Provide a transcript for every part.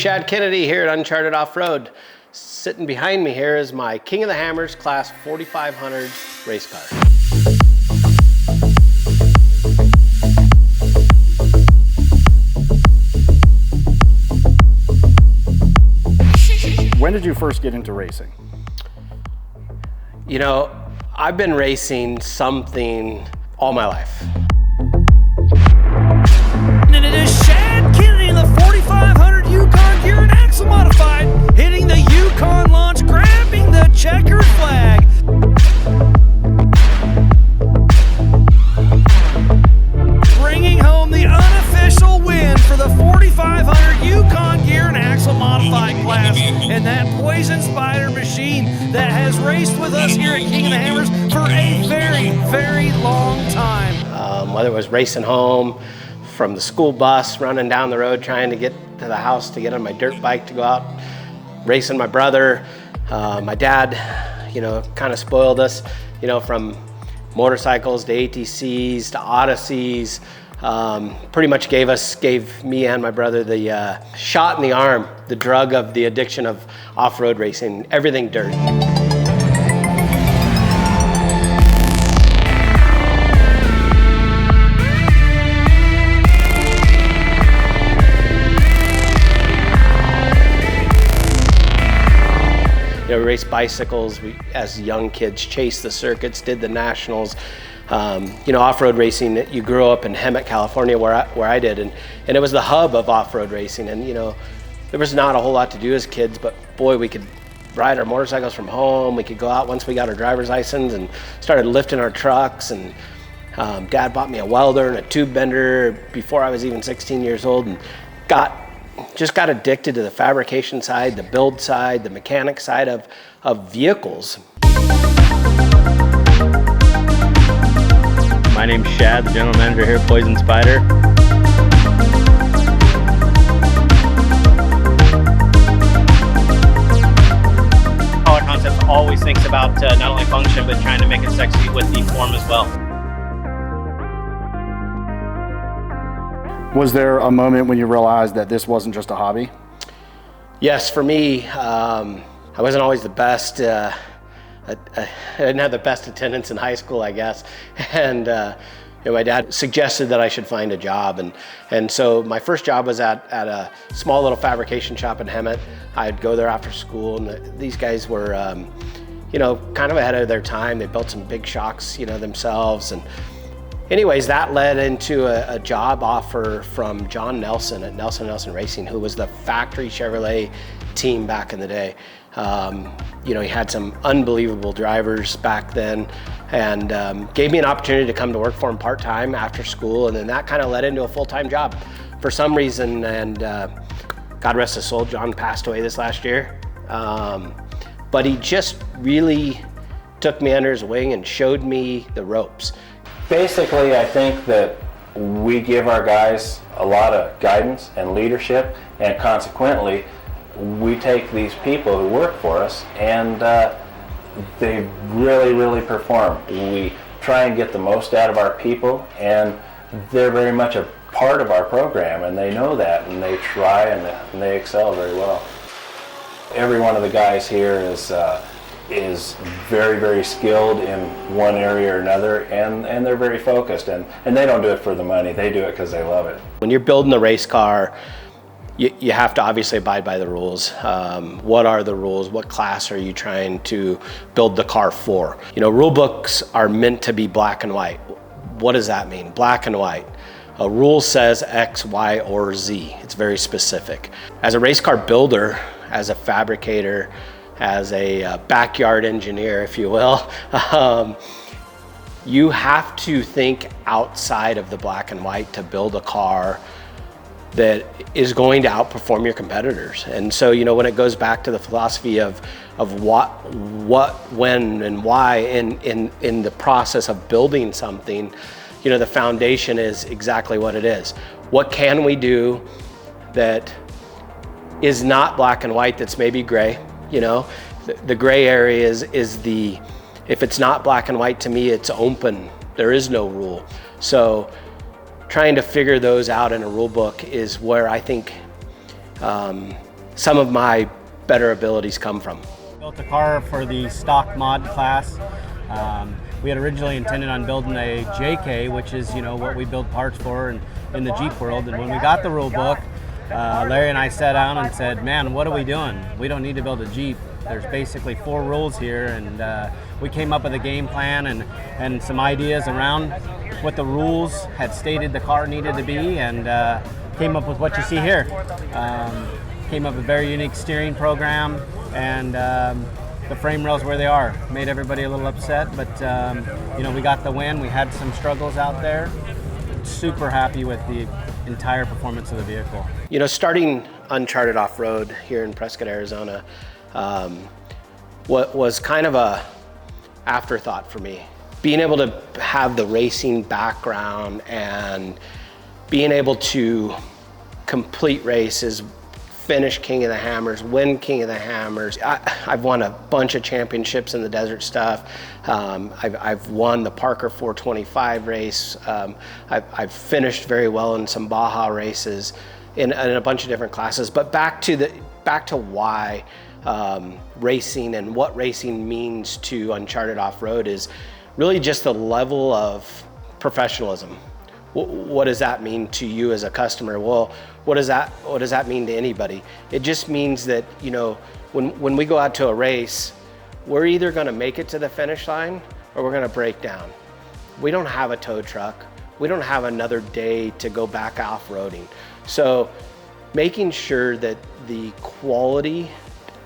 Shad Kennedy here at Uncharted Off-Road. Sitting behind me here is my King of the Hammers Class 4500 race car. When did you first get into racing? You know, I've been racing something all my life. And it is Shad Kennedy in the 4500 Yukon gear and axle modified, hitting the Yukon launch, grabbing the checkered flag. Bringing home the unofficial win for the 4500 Yukon gear and axle modified class. And that Poison Spider machine that has raced with us here at King of the Hammers for a very, very long time. Whether it was racing home from the school bus, running down the road, trying to get to the house to get on my dirt bike to go out racing my brother. My dad, kind of spoiled us, from motorcycles to ATCs to Odysseys. Pretty much gave me and my brother the shot in the arm, the drug of the addiction of off-road racing, everything dirt. We raced bicycles, we, as young kids, chased the circuits, did the nationals. Off-road racing, you grew up in Hammertown, California, where I did, and it was the hub of off-road racing. And there was not a whole lot to do as kids, but boy, we could ride our motorcycles from home. We could go out once we got our driver's license and started lifting our trucks. And Dad bought me a welder and a tube bender before I was even 16 years old, and just got addicted to the fabrication side, the build side, the mechanic side of vehicles. My name's Shad, the general manager here at Poison Spider. Color Concepts always thinks about not only function, but trying to make it sexy with the form as well. Was there a moment when you realized that this wasn't just a hobby? Yes, for me, I wasn't always the best. I didn't have the best attendance in high school, I guess. And my dad suggested that I should find a job. And so my first job was at a small little fabrication shop in Hammertown. I'd go there after school, and these guys were, kind of ahead of their time. They built some big shocks, themselves. And anyways, that led into a job offer from John Nelson at Nelson Racing, who was the factory Chevrolet team back in the day. He had some unbelievable drivers back then, and gave me an opportunity to come to work for him part-time after school, and then that kind of led into a full-time job for some reason. And God rest his soul, John passed away this last year. But he just really took me under his wing and showed me the ropes. Basically, I think that we give our guys a lot of guidance and leadership, and consequently, we take these people who work for us and they really, really perform. We try and get the most out of our people, and they're very much a part of our program, and they know that, and they try and they excel very well. Every one of the guys here is very, very skilled in one area or another, and they're very focused, and they don't do it for the money, they do it because they love it. When you're building a race car, you have to obviously abide by the rules. What are the rules? What class are you trying to build the car for? Rule books are meant to be black and white. What does that mean? Black and white. A rule says X, Y, or Z. It's very specific. As a race car builder, as a fabricator, as a backyard engineer, if you will, you have to think outside of the black and white to build a car that is going to outperform your competitors. And so, when it goes back to the philosophy of what, when, and why in the process of building something, the foundation is exactly what it is. What can we do that is not black and white, that's maybe gray? The gray area is if it's not black and white, to me, it's open. There is no rule. So trying to figure those out in a rule book is where I think some of my better abilities come from. Built a car for the stock mod class. We had originally intended on building a JK, which is, you know, what we build parts for in the Jeep world. And when we got the rule book, Larry and I sat down and said, man, what are we doing? We don't need to build a Jeep. There's basically 4 rules here, and we came up with a game plan and some ideas around what the rules had stated the car needed to be, and came up with what you see here. Came up with a very unique steering program, and the frame rails where they are. Made everybody a little upset, but you know, we got the win. We had some struggles out there. Super happy with the entire performance of the vehicle. You know, starting Uncharted Off-Road here in Prescott, Arizona, what was kind of a afterthought for me. Being able to have the racing background and being able to complete races, finish King of the Hammers, win King of the Hammers. I've won a bunch of championships in the desert stuff. I've won the Parker 425 race. I've finished very well in some Baja races in a bunch of different classes. But back to why racing and what racing means to Uncharted Off-Road is really just the level of professionalism. What does that mean to you as a customer? Well, what does that mean to anybody? It just means that, you know, when we go out to a race, we're either gonna make it to the finish line or we're gonna break down. We don't have a tow truck. We don't have another day to go back off-roading. So making sure that the quality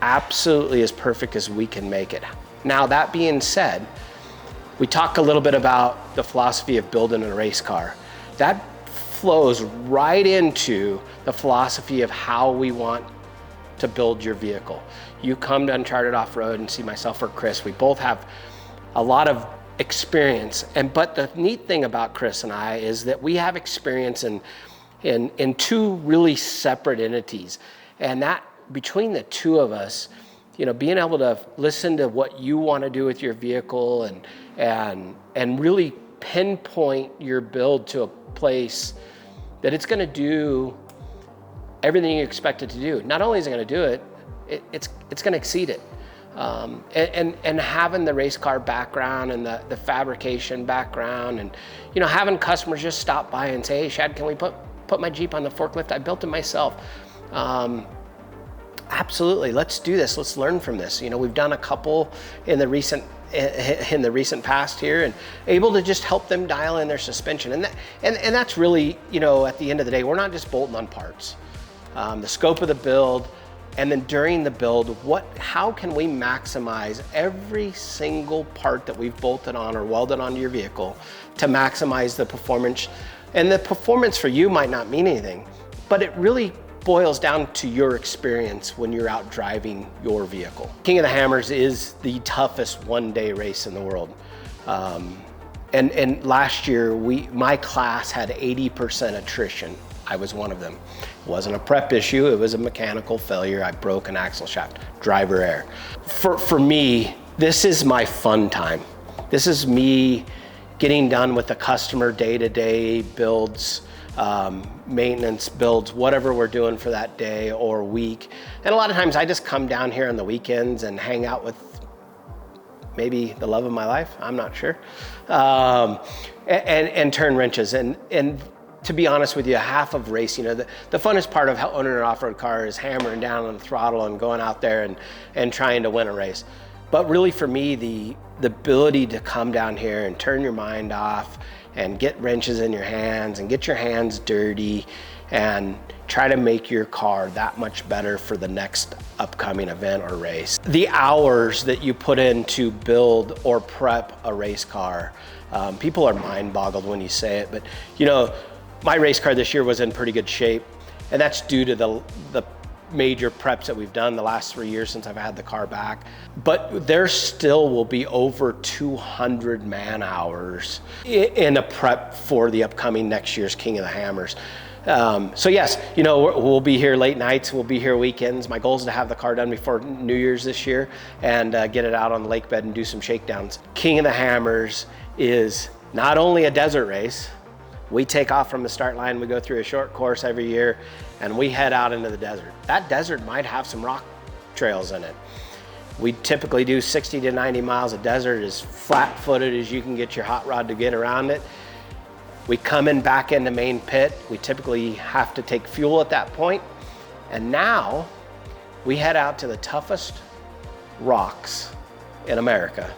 absolutely as perfect as we can make it. Now, that being said, we talk a little bit about the philosophy of building a race car. That flows right into the philosophy of how we want to build your vehicle. You come to Uncharted Off-Road and see myself or Chris. We both have a lot of experience, but the neat thing about Chris and I is that we have experience in 2 really separate entities, and that between the 2 of us, you know, being able to listen to what you want to do with your vehicle and really pinpoint your build to a place that it's going to do everything you expect it to do. Not only is it going to do it, it's going to exceed it. And having the race car background and the fabrication background, and, you know, having customers just stop by and say, hey, Shad, can we put my Jeep on the forklift? I built it myself. Absolutely, let's do this. Let's learn from this. You know, we've done a couple in the recent past here, and able to just help them dial in their suspension. And that's really, you know, at the end of the day, we're not just bolting on parts. The scope of the build, and then during the build, how can we maximize every single part that we've bolted on or welded onto your vehicle to maximize the performance? And the performance for you might not mean anything, but it really boils down to your experience when you're out driving your vehicle. King of the Hammers is the toughest one-day race in the world. And last year, my class had 80% attrition. I was one of them. It wasn't a prep issue, it was a mechanical failure. I broke an axle shaft, driver error. For me, this is my fun time. This is me getting done with the customer day-to-day builds, maintenance builds, whatever we're doing for that day or week. And a lot of times I just come down here on the weekends and hang out with maybe the love of my life, I'm not sure, and turn wrenches. And to be honest with you, half of racing, you know, the funnest part of owning an off-road car is hammering down on the throttle and going out there and trying to win a race. But really for me, the ability to come down here and turn your mind off and get wrenches in your hands and get your hands dirty and try to make your car that much better for the next upcoming event or race. The hours that you put in to build or prep a race car, people are mind boggled when you say it, but you know, my race car this year was in pretty good shape, and that's due to the major preps that we've done the last 3 years since I've had the car back. But there still will be over 200 man hours in a prep for the upcoming next year's King of the Hammers. So yes, you know, we'll be here late nights, we'll be here weekends. My goal is to have the car done before New Year's this year and get it out on the lake bed and do some shakedowns. King of the Hammers is not only a desert race, We take off from the start line, we go through a short course every year, and we head out into the desert. That desert might have some rock trails in it. We typically do 60 to 90 miles of desert, as flat-footed as you can get your hot rod to get around it. We come in back into main pit. We typically have to take fuel at that point. And now we head out to the toughest rocks in America,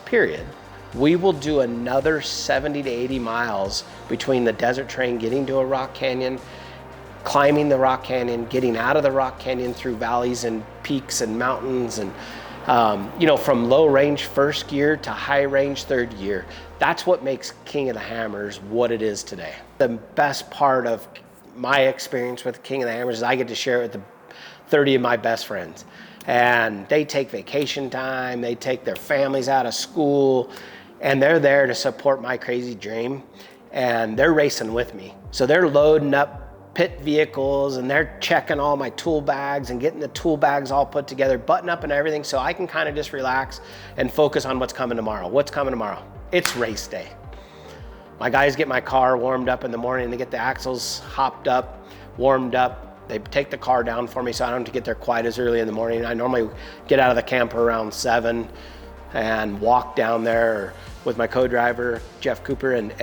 period. We will do another 70 to 80 miles between the desert train getting to a rock canyon, climbing the rock canyon, getting out of the rock canyon through valleys and peaks and mountains, and you know, from low range first gear to high range third gear. That's what makes King of the Hammers what it is today. The best part of my experience with King of the Hammers is I get to share it with the 30 of my best friends. And they take vacation time, they take their families out of school, and they're there to support my crazy dream. And they're racing with me. So they're loading up pit vehicles and they're checking all my tool bags and getting the tool bags all put together, button up and everything, so I can kind of just relax and focus on what's coming tomorrow. What's coming tomorrow? It's race day. My guys get my car warmed up in the morning. They get the axles hopped up, warmed up. They take the car down for me so I don't have to get there quite as early in the morning. I normally get out of the camper around 7 and walk down there with my co-driver, Jeff Cooper, and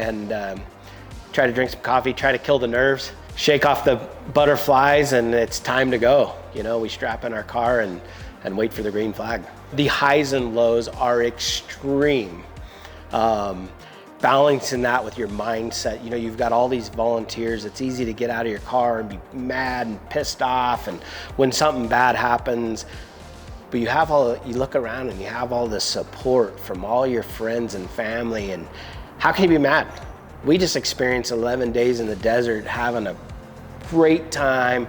try to drink some coffee, try to kill the nerves, shake off the butterflies, and it's time to go. You know, we strap in our car and wait for the green flag. The highs and lows are extreme. Balancing that with your mindset. You know, you've got all these volunteers. It's easy to get out of your car and be mad and pissed off, and when something bad happens, but you look around and you have all this support from all your friends and family, and how can you be mad? We just experienced 11 days in the desert having a great time.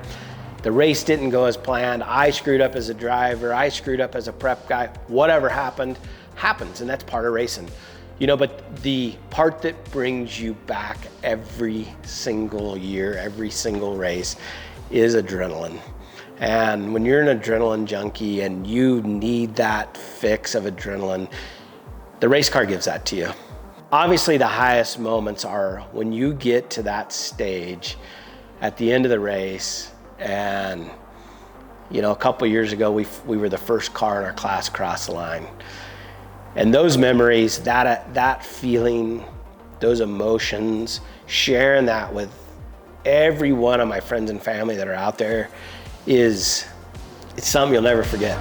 The race didn't go as planned. I screwed up as a driver. I screwed up as a prep guy. Whatever happened, happens, and that's part of racing. You know, but the part that brings you back every single year, every single race, is adrenaline. And when you're an adrenaline junkie and you need that fix of adrenaline, the race car gives that to you. Obviously, the highest moments are when you get to that stage at the end of the race, and you know, a couple years ago, we were the first car in our class across the line. And those memories, that feeling, those emotions, sharing that with every one of my friends and family that are out there, it's something you'll never forget.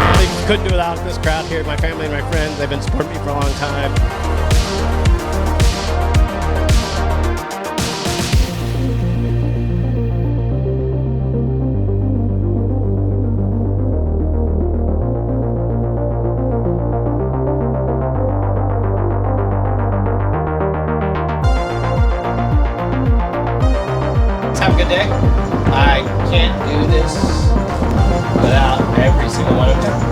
I couldn't do without this crowd here, my family and my friends. They've been supporting me for a long time. Have a good day. I can't do this without every single one of them.